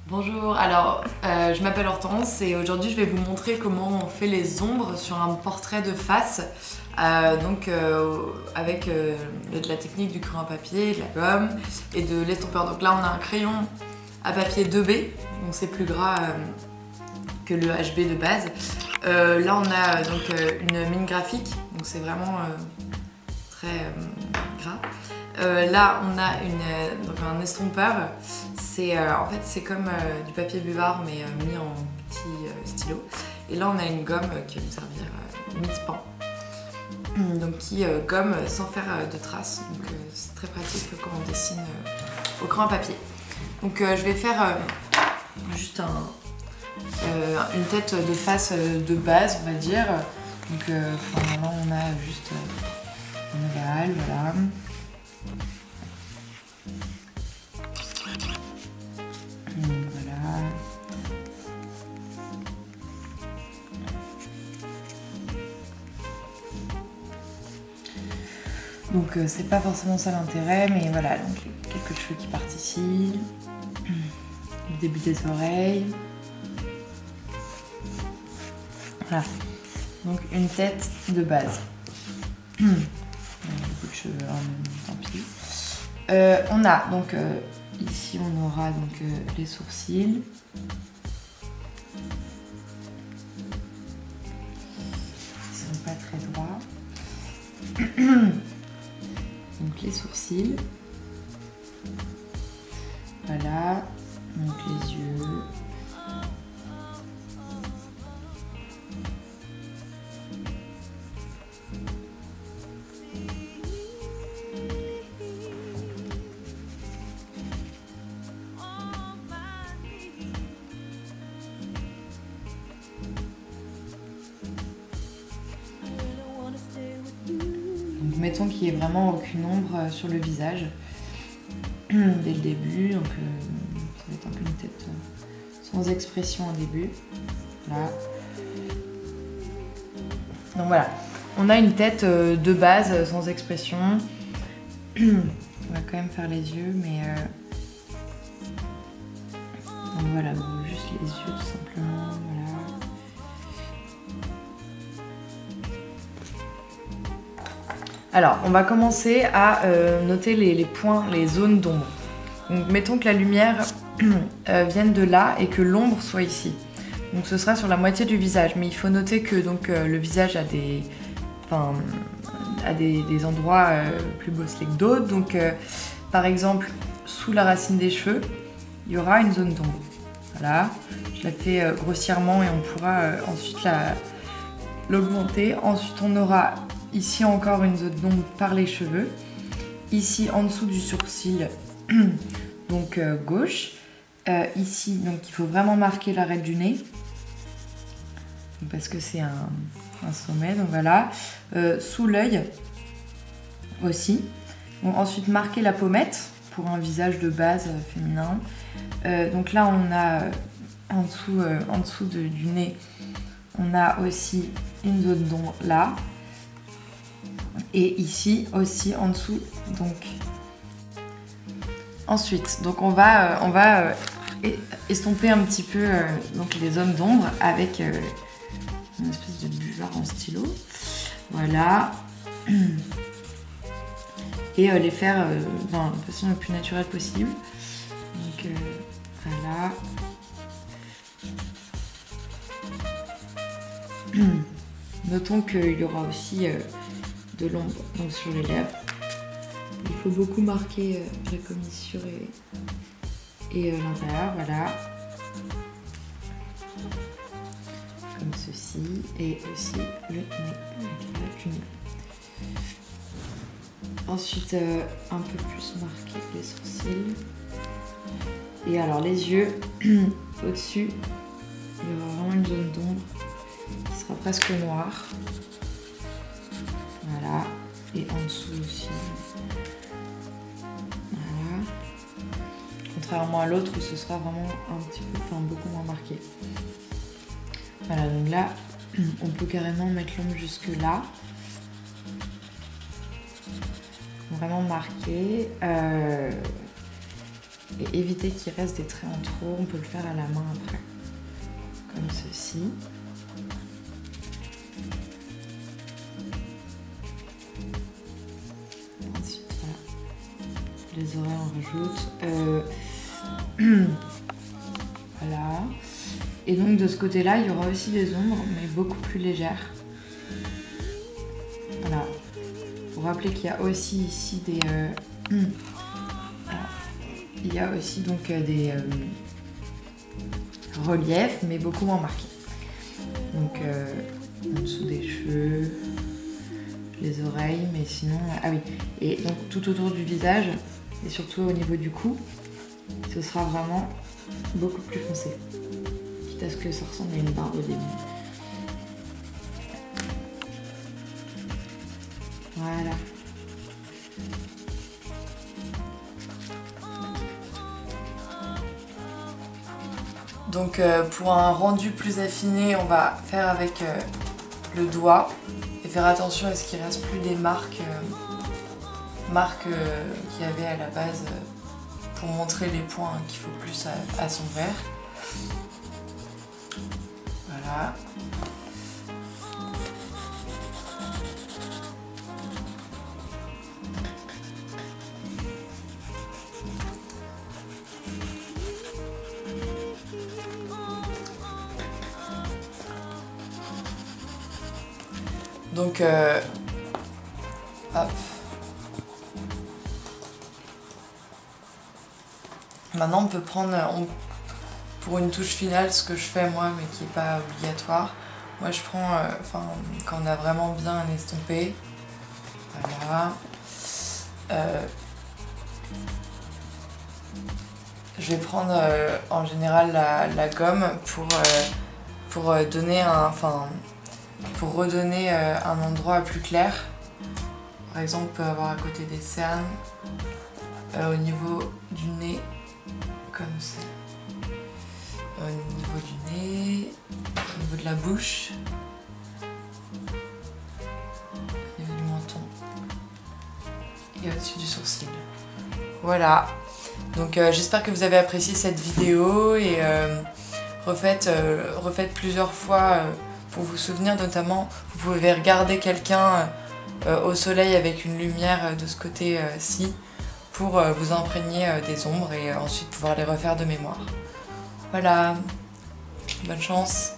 Bonjour, alors je m'appelle Hortense et aujourd'hui je vais vous montrer comment on fait les ombres sur un portrait de face avec de la technique du crayon à papier, de la gomme et de l'estompeur. Donc là on a un crayon à papier 2B, donc c'est plus gras que le HB de base. Là on a une mine graphique, donc c'est vraiment très gras. Là on a un estompeur. En fait c'est comme du papier buvard mais mis en petit stylo. Et là on a une gomme qui va nous servir mi-pan. Donc qui gomme sans faire de traces. Donc c'est très pratique quand on dessine au crayon à papier. Donc je vais faire juste une tête de face de base on va dire. Donc là on a juste un ovale, voilà. Voilà. Donc c'est pas forcément ça l'intérêt, mais voilà, donc quelques cheveux qui partent ici, le début des oreilles. Voilà, donc une tête de base. Beaucoup de cheveux, tant pis. On a donc ici on aura donc les sourcils. Ils sont pas très droits. Donc les sourcils. Voilà. Donc les yeux. Mettons qu'il n'y ait vraiment aucune ombre sur le visage dès le début, donc ça va être un peu une tête sans expression au début. Là. Donc voilà, on a une tête de base sans expression. On va quand même faire les yeux, mais donc voilà, juste les yeux tout simplement. Voilà. Alors, on va commencer à noter les points, les zones d'ombre. Donc, mettons que la lumière vienne de là et que l'ombre soit ici. Donc, ce sera sur la moitié du visage. Mais il faut noter que le visage a des endroits plus bosselés que d'autres. Donc, par exemple, sous la racine des cheveux, il y aura une zone d'ombre. Voilà, je la fais grossièrement et on pourra ensuite l'augmenter. Ensuite, on aura ici encore une zone d'ombre par les cheveux. Ici en dessous du sourcil, donc gauche. Ici, donc il faut vraiment marquer l'arête du nez. Parce que c'est un sommet, donc voilà. Sous l'œil aussi. Donc, ensuite marquer la pommette pour un visage de base féminin. Donc là on a en dessous du nez, on a aussi une zone d'ombre là. Et ici aussi en dessous, donc ensuite donc on va estomper un petit peu donc les zones d'ombre avec une espèce de buvard en stylo, voilà, et les faire de façon la plus naturelle possible. Donc voilà. Notons qu'il y aura aussi de l'ombre donc sur les lèvres. Il faut beaucoup marquer la commissure et l'intérieur, voilà. Comme ceci, et aussi le nez, du nez. Ensuite, un peu plus marquer les sourcils. Et alors les yeux, au-dessus, il y aura vraiment une zone d'ombre qui sera presque noire. Voilà, et en dessous aussi. Voilà. Contrairement à l'autre où ce sera vraiment beaucoup moins marqué. Voilà, donc là, on peut carrément mettre l'ombre jusque là. Vraiment marqué. et éviter qu'il reste des traits en trop. On peut le faire à la main après, comme ceci. Ensuite, voilà. Les oreilles, on rajoute. Voilà. Et donc de ce côté-là, il y aura aussi des ombres, mais beaucoup plus légères. Voilà. Vous rappelez qu'il y a aussi ici des... il y a aussi donc des reliefs, mais beaucoup moins marqués. Donc en dessous des cheveux, les oreilles, mais sinon... Ah oui, et donc tout autour du visage, et surtout au niveau du cou, ce sera vraiment beaucoup plus foncé. Quitte à ce que ça ressemble à une barbe au début. Voilà. Donc pour un rendu plus affiné, on va faire avec le doigt et faire attention à ce qu'il ne reste plus des marques, qu'il y avait à la base pour montrer les points qu'il faut plus à son verre. Voilà. Donc, hop. Maintenant, on peut prendre, pour une touche finale, ce que je fais moi, mais qui n'est pas obligatoire. Moi, je prends, quand on a vraiment bien un estompé, voilà. Je vais prendre en général la gomme pour donner pour redonner un endroit plus clair. Par exemple, on peut avoir à côté des cernes, au niveau du nez, comme ça. Au niveau du nez, au niveau de la bouche, au niveau du menton et au-dessus du sourcil. Voilà. Donc j'espère que vous avez apprécié cette vidéo et refaites plusieurs fois pour vous souvenir. Notamment, vous pouvez regarder quelqu'un au soleil avec une lumière de ce côté-ci pour vous imprégner des ombres et ensuite pouvoir les refaire de mémoire. Voilà, bonne chance.